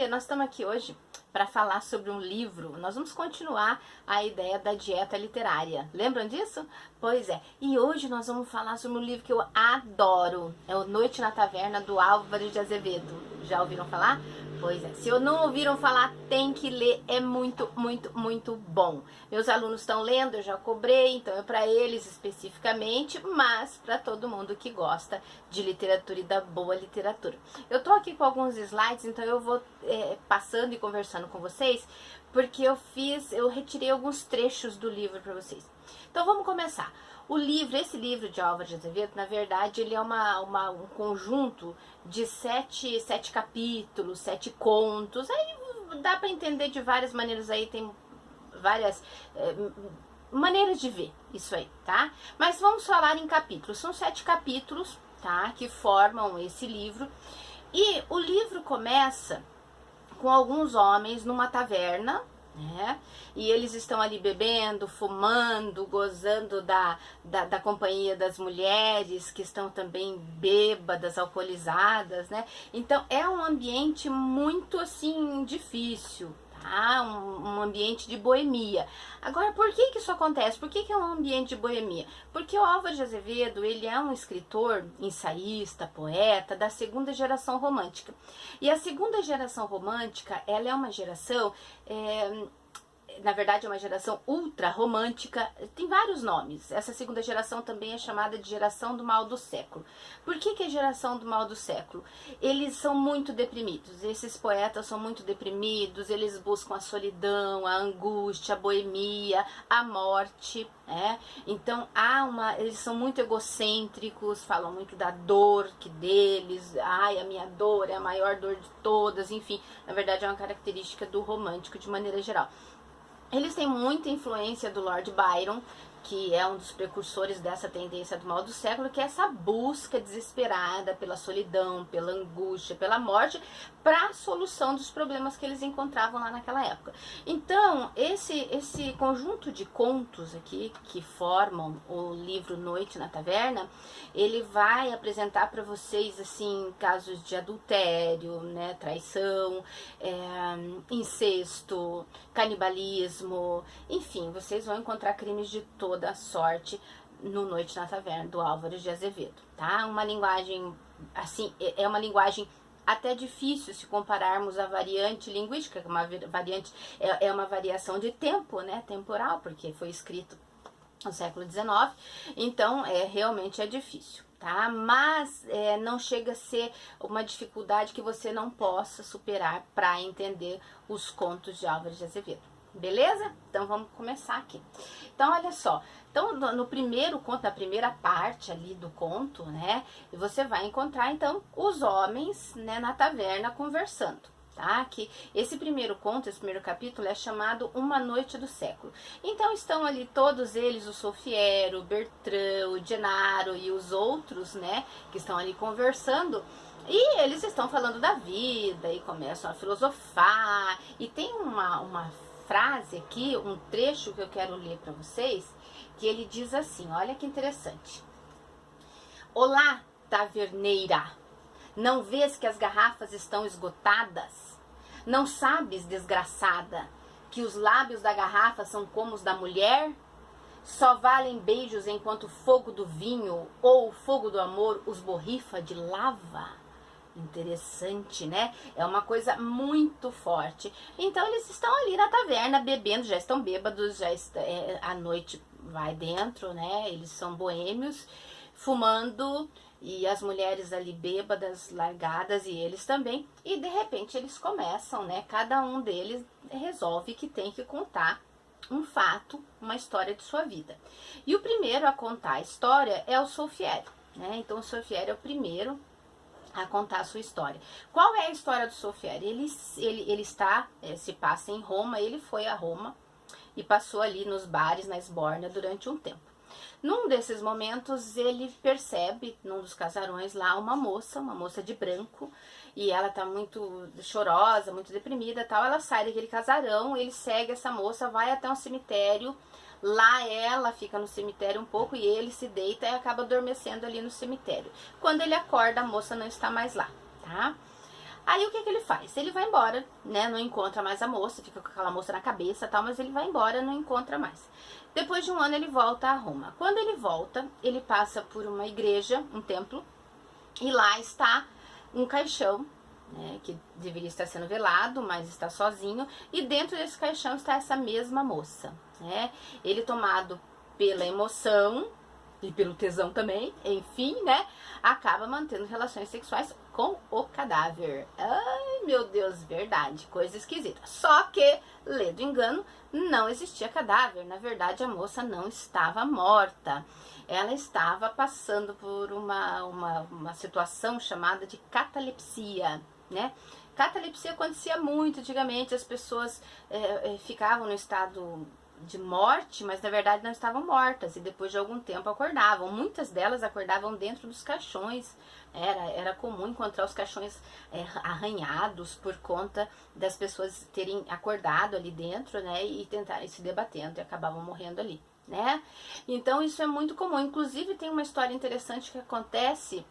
Olha, nós estamos aqui hoje para falar sobre um livro. Nós vamos continuar a ideia da dieta literária. Lembram disso? Pois é. E hoje nós vamos falar sobre um livro que eu adoro. É o Noite na Taverna, do Álvares de Azevedo. Já ouviram falar? Pois é. Se não ouviram falar, tem que ler. É muito, muito, muito bom. Meus alunos estão lendo, eu já cobrei, então é para eles especificamente, mas para todo mundo que gosta de literatura e da boa literatura. Eu tô aqui com alguns slides, então eu vou passando e conversando com vocês, porque eu retirei alguns trechos do livro para vocês. Então vamos começar. Esse livro de Álvares de Azevedo, na verdade, ele é um conjunto de sete capítulos, 7 contos. Aí dá para entender de várias maneiras, aí tem várias maneiras de ver isso aí, tá? Mas vamos falar em capítulos. São 7 capítulos, tá? Que formam esse livro. E o livro começa com alguns homens numa taverna, né? E eles estão ali bebendo, fumando, gozando da companhia das mulheres que estão também bêbadas, alcoolizadas, né? Então é um ambiente muito assim difícil, tá? Um ambiente de boemia. Agora, por que isso acontece? Por que é um ambiente de boemia? Porque o Álvares de Azevedo, ele é um escritor, ensaísta, poeta da segunda geração romântica. E a segunda geração romântica, ela é uma geração, na verdade é uma geração ultra romântica, tem vários nomes. Essa segunda geração também é chamada de geração do mal do século. Por que é geração do mal do século? Eles são muito deprimidos, esses poetas são muito deprimidos, eles buscam a solidão, a angústia, a boemia, a morte, né? Então eles são muito egocêntricos, falam muito da dor deles, a minha dor é a maior dor de todas, enfim, na verdade é uma característica do romântico de maneira geral. Eles têm muita influência do Lord Byron, que é um dos precursores dessa tendência do mal do século, que é essa busca desesperada pela solidão, pela angústia, pela morte, para a solução dos problemas que eles encontravam lá naquela época. Então, esse conjunto de contos aqui, que formam o livro Noite na Taverna, ele vai apresentar para vocês, assim, casos de adultério, né, traição, incesto, canibalismo, enfim, vocês vão encontrar crimes de toda sorte no Noite na Taverna, do Álvares de Azevedo, tá? Uma linguagem, assim, é uma linguagem até difícil se compararmos a variante linguística, que uma variante é uma variação de tempo, né, temporal, porque foi escrito no século XIX, então realmente é difícil, tá? Mas não chega a ser uma dificuldade que você não possa superar para entender os contos de Álvares de Azevedo. Beleza? Então vamos começar aqui. Então olha só, então no primeiro conto, na primeira parte ali do conto, né, você vai encontrar então os homens, né, na taverna conversando, tá? Que esse primeiro conto, esse primeiro capítulo é chamado Uma Noite do Século. Então estão ali todos eles, o Sofiero, o Bertrand, o Gennaro e os outros, né, que estão ali conversando. E eles estão falando da vida e começam a filosofar. E tem uma frase aqui, um trecho que eu quero ler para vocês, que ele diz assim, olha que interessante. Olá, taverneira, não vês que as garrafas estão esgotadas? Não sabes, desgraçada, que os lábios da garrafa são como os da mulher? Só valem beijos enquanto o fogo do vinho ou o fogo do amor os borrifa de lava? Interessante, né? É uma coisa muito forte. Então eles estão ali na taverna bebendo, já estão bêbados, a noite vai dentro, né? Eles são boêmios, fumando, e as mulheres ali bêbadas, largadas, e eles também. E de repente eles começam, né? Cada um deles resolve que tem que contar um fato, uma história de sua vida. E o primeiro a contar a história é o Sofiero, né? Então o Sofiero é o primeiro a contar a sua história. Qual é a história do Sofiero? Ele se passa em Roma, ele foi a Roma e passou ali nos bares, na Esbórnia, durante um tempo. Num desses momentos, ele percebe, num dos casarões lá, uma moça de branco, e ela tá muito chorosa, muito deprimida, tal. Ela sai daquele casarão, ele segue essa moça, vai até um cemitério. Lá ela fica no cemitério um pouco e ele se deita e acaba adormecendo ali no cemitério. Quando ele acorda, a moça não está mais lá, tá? Aí o que ele faz? Ele vai embora, né? Não encontra mais a moça, fica com aquela moça na cabeça e tal, mas ele vai embora, não encontra mais. Depois de um ano ele volta a Roma. Quando ele volta, ele passa por uma igreja, um templo, e lá está um caixão, né, que deveria estar sendo velado, mas está sozinho, e dentro desse caixão está essa mesma moça, né? Ele, tomado pela emoção e pelo tesão também, enfim, né, acaba mantendo relações sexuais com o cadáver. Ai, meu Deus, verdade, coisa esquisita. Só que, lê do engano, não existia cadáver. Na verdade, a moça não estava morta. Ela estava passando por uma situação chamada de catalepsia, né? Catalepsia acontecia muito antigamente, as pessoas ficavam no estado de morte, mas na verdade não estavam mortas, e depois de algum tempo acordavam. Muitas delas acordavam dentro dos caixões. Era comum encontrar os caixões arranhados por conta das pessoas terem acordado ali dentro, né, e tentarem se debatendo e acabavam morrendo ali, né? Então isso é muito comum. Inclusive tem uma história interessante que acontece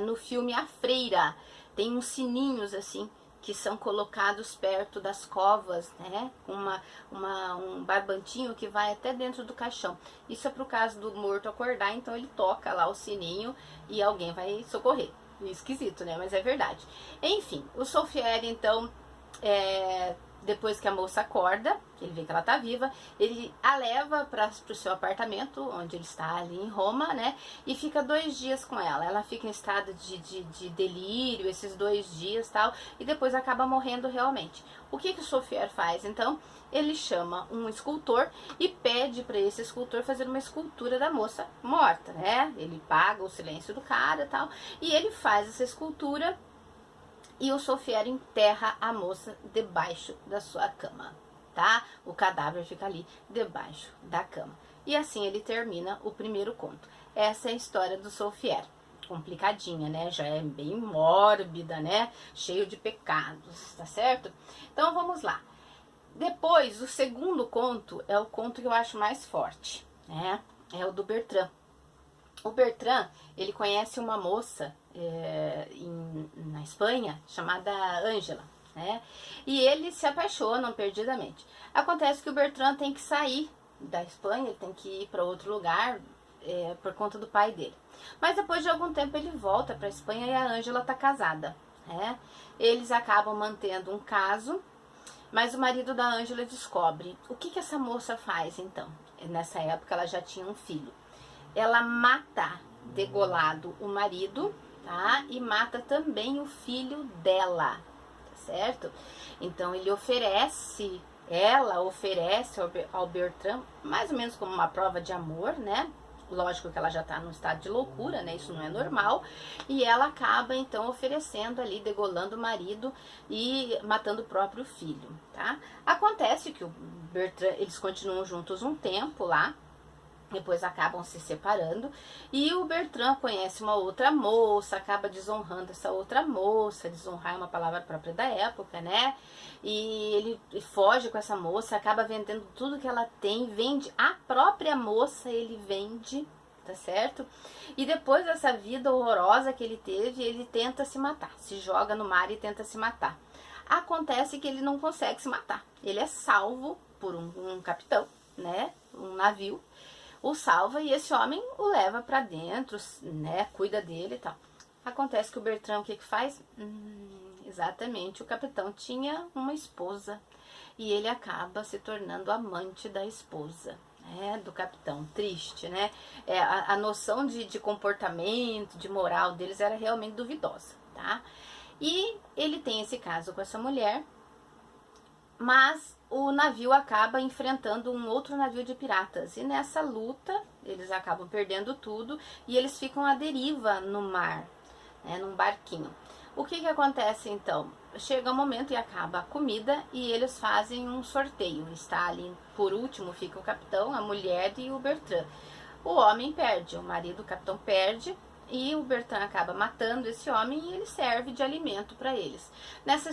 no filme A Freira. Tem uns sininhos assim que são colocados perto das covas, né, com um barbantinho que vai até dentro do caixão. Isso é pro caso do morto acordar, então ele toca lá o sininho e alguém vai socorrer. Esquisito, né, mas é verdade. Enfim, o Solfieri, então, depois que a moça acorda, ele vê que ela tá viva, ele a leva para o seu apartamento, onde ele está ali em Roma, né? E fica 2 dias com ela. Ela fica em estado de delírio, esses 2 dias e tal, e depois acaba morrendo realmente. O que o Solfieri faz? Então, ele chama um escultor e pede para esse escultor fazer uma escultura da moça morta, né? Ele paga o silêncio do cara e tal, e ele faz essa escultura. E o Solfieri enterra a moça debaixo da sua cama, tá? O cadáver fica ali debaixo da cama. E assim ele termina o primeiro conto. Essa é a história do Solfieri. Complicadinha, né? Já é bem mórbida, né? Cheio de pecados, tá certo? Então vamos lá. Depois, o segundo conto é o conto que eu acho mais forte, né? É o do Bertrand. O Bertrand, ele conhece uma moça na Espanha chamada Ângela, né? E eles se apaixonam perdidamente. Acontece que o Bertrand tem que sair da Espanha, ele tem que ir para outro lugar por conta do pai dele. Mas depois de algum tempo ele volta para a Espanha e a Ângela tá casada, né? Eles acabam mantendo um caso, mas o marido da Ângela descobre. O que essa moça faz então? Nessa época ela já tinha um filho. Ela mata degolado o marido, tá? E mata também o filho dela, tá certo? Então ela oferece ao Bertrand, mais ou menos como uma prova de amor, né? Lógico que ela já tá num estado de loucura, né? Isso não é normal. E ela acaba, então, oferecendo ali, degolando o marido e matando o próprio filho, tá? Acontece que o Bertrand, eles continuam juntos um tempo lá, depois acabam se separando, e o Bertrand conhece uma outra moça, acaba desonrando essa outra moça. Desonrar é uma palavra própria da época, né? E ele foge com essa moça, acaba vendendo tudo que ela tem, vende a própria moça, ele vende, tá certo? E depois dessa vida horrorosa que ele teve, ele tenta se matar, se joga no mar e tenta se matar. Acontece que ele não consegue se matar, ele é salvo por um capitão, né? Um navio o salva e esse homem o leva pra dentro, né? Cuida dele e tal. Acontece que o Bertrand, o que faz? Exatamente, o capitão tinha uma esposa e ele acaba se tornando amante da esposa, né, do capitão. Triste, né? A noção de comportamento, de moral deles era realmente duvidosa, tá? E ele tem esse caso com essa mulher, mas o navio acaba enfrentando um outro navio de piratas. E nessa luta, eles acabam perdendo tudo e eles ficam à deriva no mar, né, num barquinho. O que acontece então? Chega um momento e acaba a comida e eles fazem um sorteio. Está ali, por último, fica o capitão, a mulher e o Bertrand. O homem perde, o marido, o capitão, perde. E o Bertrand acaba matando esse homem e ele serve de alimento para eles.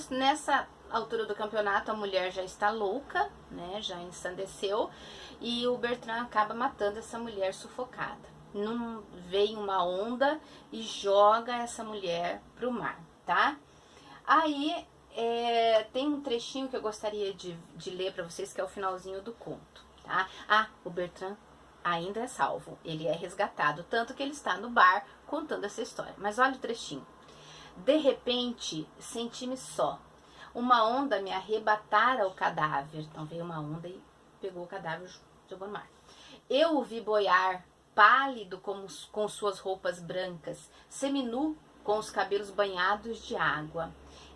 Nessa altura do campeonato, a mulher já está louca, né? Já ensandeceu. E o Bertrand acaba matando essa mulher sufocada. Vem uma onda e joga essa mulher pro mar, tá? Aí tem um trechinho que eu gostaria de ler para vocês, que é o finalzinho do conto, tá? Ah, o Bertrand ainda é salvo, ele é resgatado, tanto que ele está no bar contando essa história. Mas olha o trechinho. De repente, senti-me só. Uma onda me arrebatara o cadáver. Então veio uma onda e pegou o cadáver e jogou no mar. Eu o vi boiar, pálido com suas roupas brancas, seminu com os cabelos banhados de água.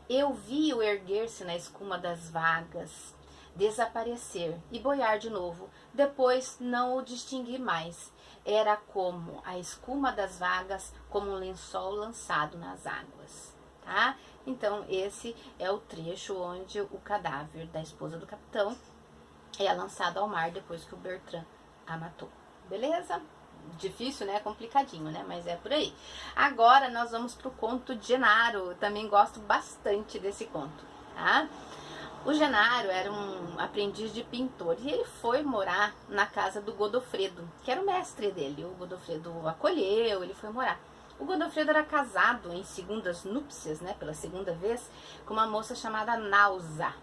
Eu vi-o erguer-se na escuma das vagas, desaparecer e boiar de novo. Depois não o distingui mais. Era como a escuma das vagas, como um lençol lançado nas águas, tá? Então esse é o trecho onde o cadáver da esposa do capitão é lançado ao mar depois que o Bertrand a matou. Beleza? Difícil, né? Complicadinho, né? Mas é por aí. Agora nós vamos pro conto de Genaro. Eu também gosto bastante desse conto, tá? O Genaro era um aprendiz de pintor e ele foi morar na casa do Godofredo, que era o mestre dele. O Godofredo o acolheu, ele foi morar. O Godofredo era casado em segundas núpcias, né, pela segunda vez, com uma moça chamada Nausa.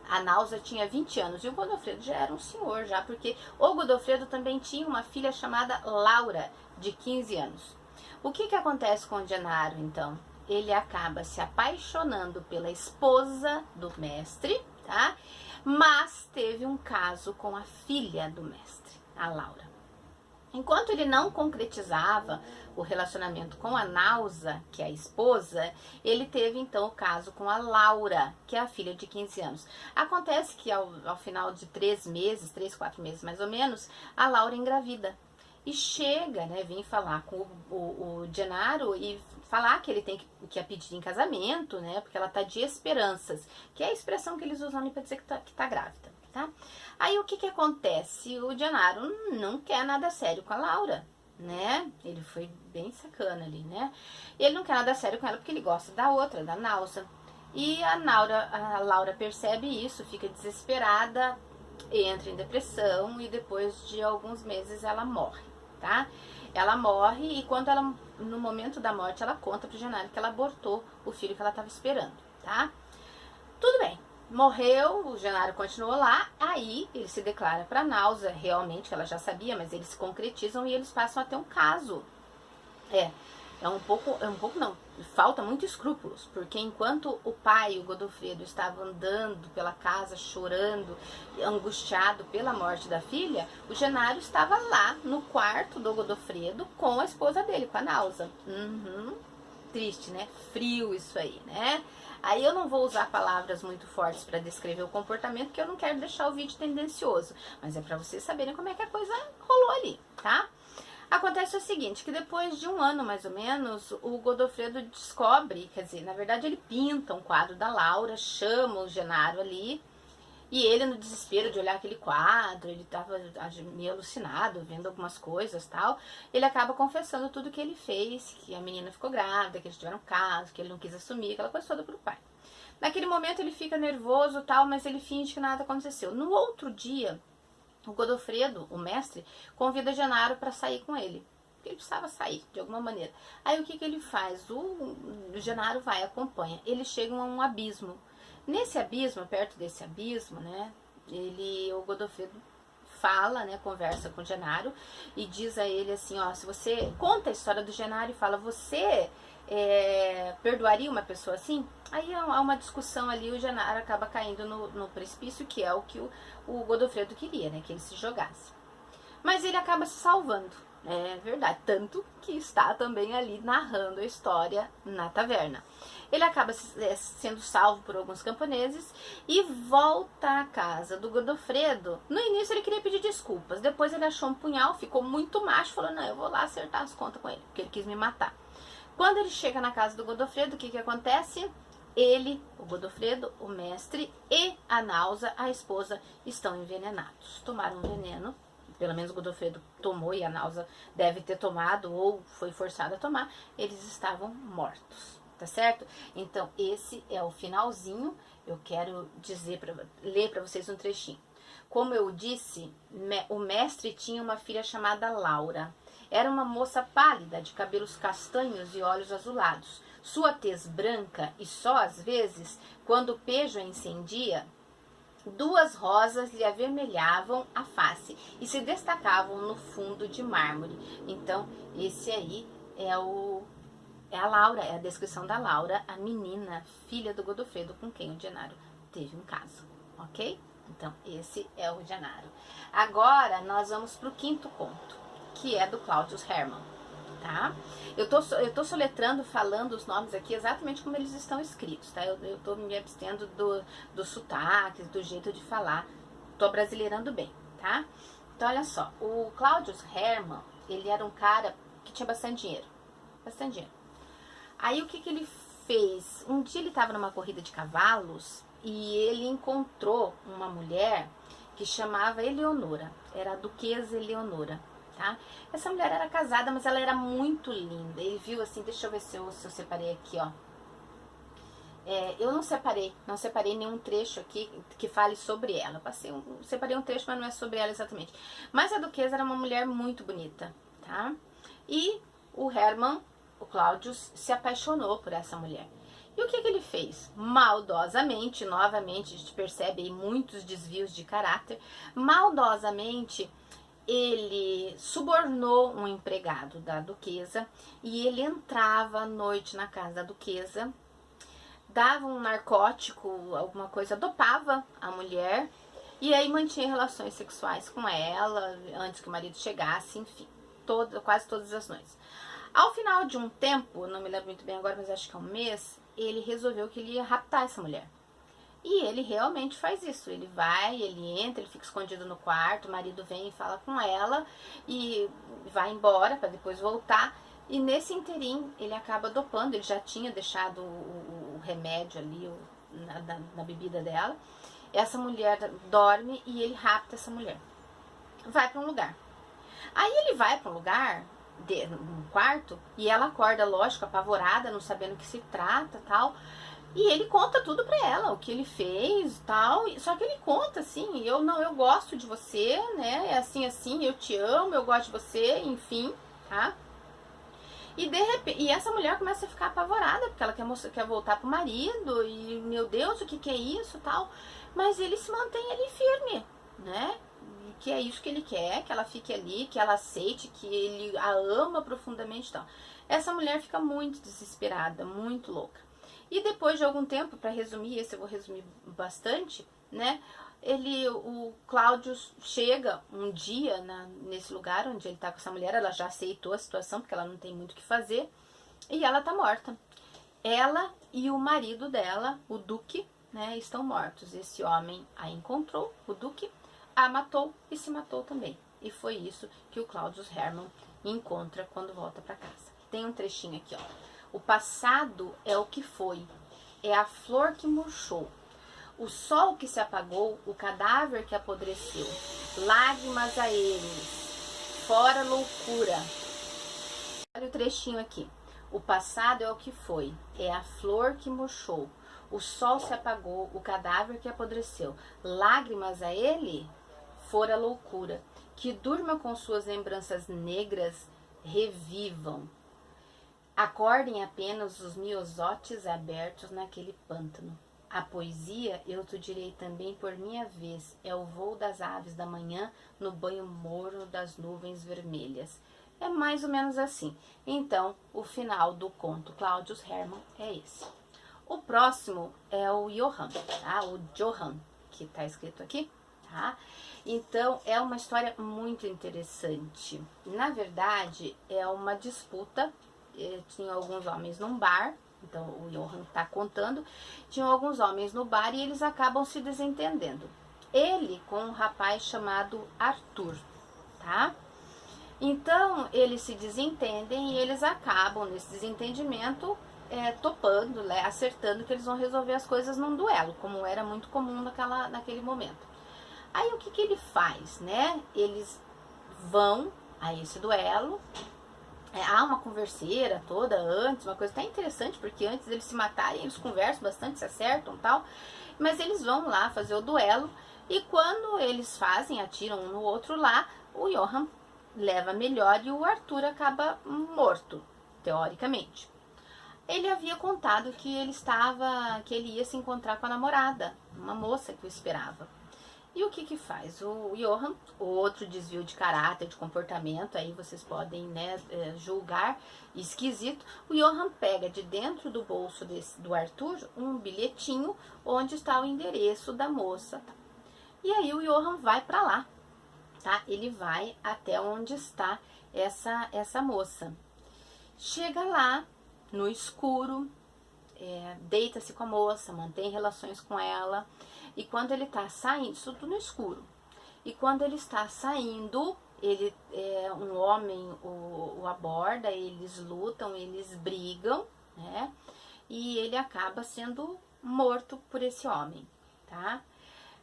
A Nausa tinha 20 anos e o Godofredo já era um senhor, já, porque o Godofredo também tinha uma filha chamada Laura, de 15 anos. O que acontece com o Genaro, então? Ele acaba se apaixonando pela esposa do mestre, tá? Mas teve um caso com a filha do mestre, a Laura. Enquanto ele não concretizava o relacionamento com a Nausa, que é a esposa, ele teve então o caso com a Laura, que é a filha de 15 anos. Acontece que ao final de 3 meses, 3, 4 meses mais ou menos, a Laura engravida. E chega, né, vem falar com o Genaro e falar que ele tem que a pedir em casamento, né, porque ela tá de esperanças, que é a expressão que eles usam ali para dizer que tá grávida, tá? Aí o que acontece? O Genaro não quer nada sério com a Laura, né? Ele foi bem sacana ali, né? Ele não quer nada sério com ela porque ele gosta da outra, da Nausa. E a Laura percebe isso, fica desesperada, entra em depressão e depois de alguns meses ela morre, tá? Ela morre e quando ela, no momento da morte, ela conta pro Genaro que ela abortou o filho que ela estava esperando, tá? Tudo bem, morreu, o Genaro continuou lá, aí ele se declara pra Nausa, realmente, que ela já sabia, mas eles se concretizam e eles passam a ter um caso. É um pouco não, falta muito escrúpulos, porque enquanto o pai, o Godofredo, estava andando pela casa chorando, angustiado pela morte da filha, o Genaro estava lá no quarto do Godofredo com a esposa dele, com a Nausa. Triste, né? Frio isso aí, né? Aí eu não vou usar palavras muito fortes para descrever o comportamento, porque eu não quero deixar o vídeo tendencioso, mas é para vocês saberem como é que a coisa rolou ali, tá? Acontece o seguinte, que depois de um ano mais ou menos, o Godofredo descobre, quer dizer, na verdade ele pinta um quadro da Laura, chama o Genaro ali, e ele no desespero de olhar aquele quadro, ele estava meio alucinado, vendo algumas coisas e tal, ele acaba confessando tudo que ele fez, que a menina ficou grávida, que eles tiveram um caso, que ele não quis assumir, aquela coisa toda pro pai. Naquele momento ele fica nervoso e tal, mas ele finge que nada aconteceu. No outro dia, o Godofredo, o mestre, convida Genaro para sair com ele. Porque ele precisava sair, de alguma maneira. Aí o que ele faz? O Genaro vai, acompanha. Eles chegam a um abismo. Nesse abismo, perto desse abismo, né, o Godofredo fala, né, conversa com o Genaro e diz a ele assim, ó, se você conta a história do Genaro e fala, você perdoaria uma pessoa assim? Aí há uma discussão ali, o Genaro acaba caindo no precipício, que é o que o Godofredo queria, né, que ele se jogasse. Mas ele acaba se salvando, é verdade, tanto que está também ali narrando a história na taverna. Ele acaba sendo salvo por alguns camponeses e volta à casa do Godofredo. No início ele queria pedir desculpas, depois ele achou um punhal, ficou muito macho, falou, não, eu vou lá acertar as contas com ele, porque ele quis me matar. Quando ele chega na casa do Godofredo, o que acontece? Ele, o Godofredo, o mestre e a Nausa, a esposa, estão envenenados. Tomaram veneno, pelo menos o Godofredo tomou e a Nausa deve ter tomado ou foi forçada a tomar, eles estavam mortos, tá certo? Então esse é o finalzinho, eu quero ler para vocês um trechinho. Como eu disse, o mestre tinha uma filha chamada Laura. Era uma moça pálida, de cabelos castanhos e olhos azulados. Sua tez branca e só às vezes, quando o pejo a incendia, 2 rosas lhe avermelhavam a face e se destacavam no fundo de mármore. Então, esse aí é a Laura, é a descrição da Laura, a menina, filha do Godofredo, com quem o Gennaro teve um caso, ok? Então, esse é o Gennaro. Agora, nós vamos para o 5º conto, que é do Claudius Hermann, tá? Eu tô soletrando, falando os nomes aqui exatamente como eles estão escritos, tá? Eu tô me abstendo do sotaque, do jeito de falar. Tô brasileirando bem, tá? Então, olha só. O Claudius Hermann, ele era um cara que tinha bastante dinheiro. Bastante dinheiro. Aí, o que ele fez? Um dia ele estava numa corrida de cavalos e ele encontrou uma mulher que chamava Eleonora. Era a Duquesa Eleonora. Tá? Essa mulher era casada, mas ela era muito linda. Ele viu assim, deixa eu ver se eu separei aqui, ó. Eu não separei nenhum trecho aqui que fale sobre ela. Separei um trecho, mas não é sobre ela exatamente. Mas a Duquesa era uma mulher muito bonita, tá? E o Hermann, o Claudius, se apaixonou por essa mulher. E o que ele fez? Maldosamente, novamente, a gente percebe aí muitos desvios de caráter, maldosamente ele subornou um empregado da Duquesa e ele entrava à noite na casa da Duquesa, dava um narcótico, alguma coisa, dopava a mulher e aí mantinha relações sexuais com ela antes que o marido chegasse, enfim, quase todas as noites. Ao final de um tempo, não me lembro muito bem agora, mas acho que é um mês, ele resolveu que ele ia raptar essa mulher. E ele realmente faz isso, ele vai, ele entra, ele fica escondido no quarto, o marido vem e fala com ela e vai embora para depois voltar. E nesse interim ele acaba dopando, ele já tinha deixado o remédio ali na bebida dela. Essa mulher dorme e ele rapta essa mulher. Vai para um lugar. Aí ele vai para um lugar, no quarto, e ela acorda, lógico, apavorada, não sabendo o que se trata, tal. E ele conta tudo pra ela, o que ele fez e tal. Só que ele conta assim, eu gosto de você, né? É assim, eu te amo, eu gosto de você, enfim, tá? E de repente, e essa mulher começa a ficar apavorada, porque ela quer voltar pro marido, e meu Deus, o que é isso, tal. Mas ele se mantém ali firme, né? Que é isso que ele quer, que ela fique ali, que ela aceite, que ele a ama profundamente e tal. Essa mulher fica muito desesperada, muito louca. E depois de algum tempo, para resumir, esse eu vou resumir bastante, né? O Cláudio chega um dia nesse lugar onde ele tá com essa mulher, ela já aceitou a situação, porque ela não tem muito o que fazer, e ela tá morta. Ela e o marido dela, o Duque, né, estão mortos. Esse homem a encontrou, o Duque, a matou e se matou também. E foi isso que o Claudius Hermann encontra quando volta para casa. Tem um trechinho aqui, ó. O passado é o que foi, é a flor que murchou, o sol que se apagou, o cadáver que apodreceu, lágrimas a eles, fora loucura. Olha o trechinho aqui. O passado é o que foi, é a flor que murchou, o sol se apagou, o cadáver que apodreceu, lágrimas a ele, fora loucura. Que durma com suas lembranças negras, revivam. Acordem apenas os miosotes abertos naquele pântano. A poesia, eu te direi também por minha vez, é o voo das aves da manhã no banho morno das nuvens vermelhas. É mais ou menos assim. Então, o final do conto Claudius Hermann é esse. O próximo é o Johann, tá? O Johann, que tá escrito aqui, tá? Então, é uma história muito interessante. Na verdade, é uma disputa. Tinha alguns homens num bar, então o Johann está contando, tinham alguns homens no bar e eles acabam se desentendendo. Ele com um rapaz chamado Arthur, tá? Então eles se desentendem e eles acabam nesse desentendimento topando, acertando que eles vão resolver as coisas num duelo, como era muito comum naquele momento. Aí o que ele faz, né? Eles vão a esse duelo. Há uma converseira toda antes, uma coisa até interessante, porque antes deles se matarem, eles conversam bastante, se acertam e tal, mas eles vão lá fazer o duelo, e quando eles atiram um no outro lá, o Johann leva melhor e o Arthur acaba morto, teoricamente. ele havia contado que que ele ia se encontrar com a namorada, uma moça que o esperava. E o que que faz? O Johann, outro desvio de caráter, de comportamento, aí vocês podem, né, julgar, esquisito. O Johann pega de dentro do bolso do Arthur um bilhetinho onde está o endereço da moça. Tá? E aí o Johann vai para lá, tá? Ele vai até onde está essa moça. Chega lá, no escuro, deita-se com a moça, mantém relações com ela. E quando ele está saindo, isso tudo no escuro. E quando ele está saindo, um homem o aborda, eles lutam, eles brigam, né? E ele acaba sendo morto por esse homem, tá?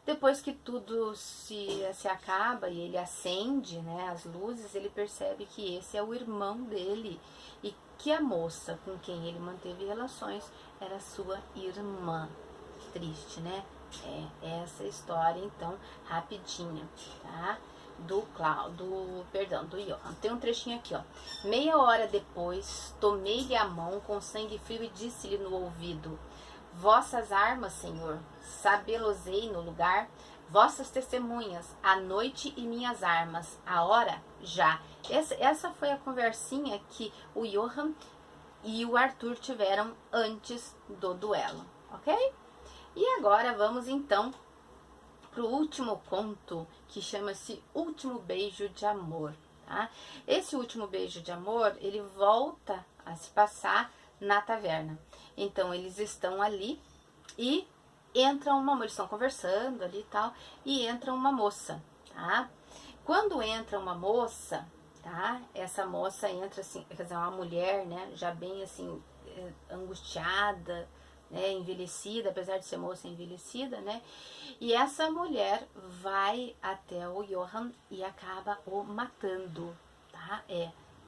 Depois que tudo se acaba e ele acende, né, as luzes, ele percebe que esse é o irmão dele e que a moça com quem ele manteve relações era sua irmã. Que triste, né? Essa história, então, rapidinha, tá? Do Johann. Tem um trechinho aqui, ó. Meia hora depois, tomei-lhe a mão com sangue frio e disse-lhe no ouvido: vossas armas, Senhor, sabê-los-ei no lugar, vossas testemunhas, a noite e minhas armas, a hora já. Essa foi a conversinha que o Johann e o Arthur tiveram antes do duelo, ok? E agora vamos então pro último conto, que chama-se Último Beijo de Amor, tá? Esse último beijo de amor, ele volta a se passar na taverna. Então eles estão ali e entra eles estão conversando ali e tal, e entra uma moça, tá? Quando entra uma moça, tá? Essa moça entra assim, quer dizer, uma mulher, né? Já bem assim, angustiada, né, envelhecida, apesar de ser moça envelhecida, né? E essa mulher vai até o Johann e acaba o matando, tá?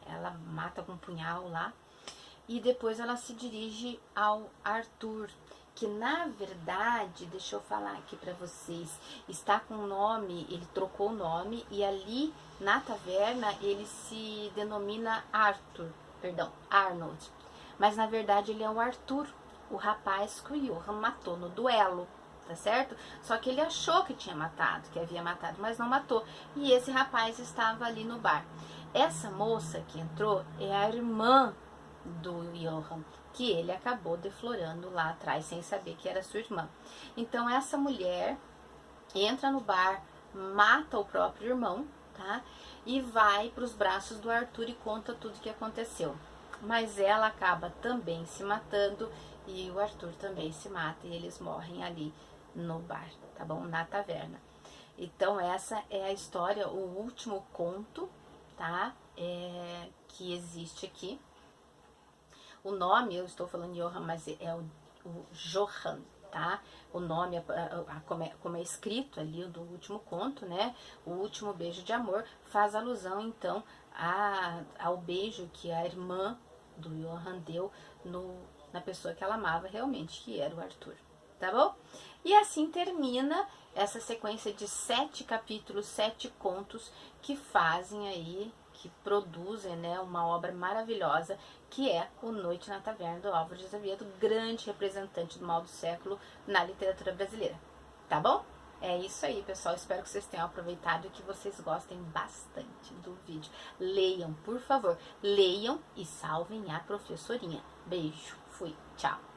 Ela mata com um punhal lá. E depois ela se dirige ao Arthur, que na verdade, deixa eu falar aqui pra vocês, está com o nome, ele trocou o nome e ali na taverna ele se denomina Arnold. Mas na verdade ele é o Arthur, o rapaz que o Johann matou no duelo, tá certo? Só que ele achou que tinha matado, que havia matado, mas não matou. E esse rapaz estava ali no bar. Essa moça que entrou é a irmã do Johann, que ele acabou deflorando lá atrás, sem saber que era sua irmã. Então essa mulher entra no bar, mata o próprio irmão, tá? E vai para os braços do Arthur e conta tudo o que aconteceu. Mas ela acaba também se matando e o Arthur também se mata e eles morrem ali no bar, tá bom? Na taverna. Então essa é a história, o último conto, tá? Que existe aqui. O nome, eu estou falando Johann, mas é o Johann, tá? O nome, como é escrito ali do último conto, né? O Último Beijo de Amor, faz alusão, então, ao beijo que a irmã do Johann deu na pessoa que ela amava realmente, que era o Arthur, tá bom? E assim termina essa sequência de 7 capítulos, 7 contos que fazem aí, que produzem, né, uma obra maravilhosa, que é o Noite na Taverna, do Álvaro de Azevedo, grande representante do mal do século na literatura brasileira, tá bom? É isso aí, pessoal, espero que vocês tenham aproveitado e que vocês gostem bastante do vídeo. Leiam, por favor, leiam e salvem a professorinha. Beijo, fui, tchau!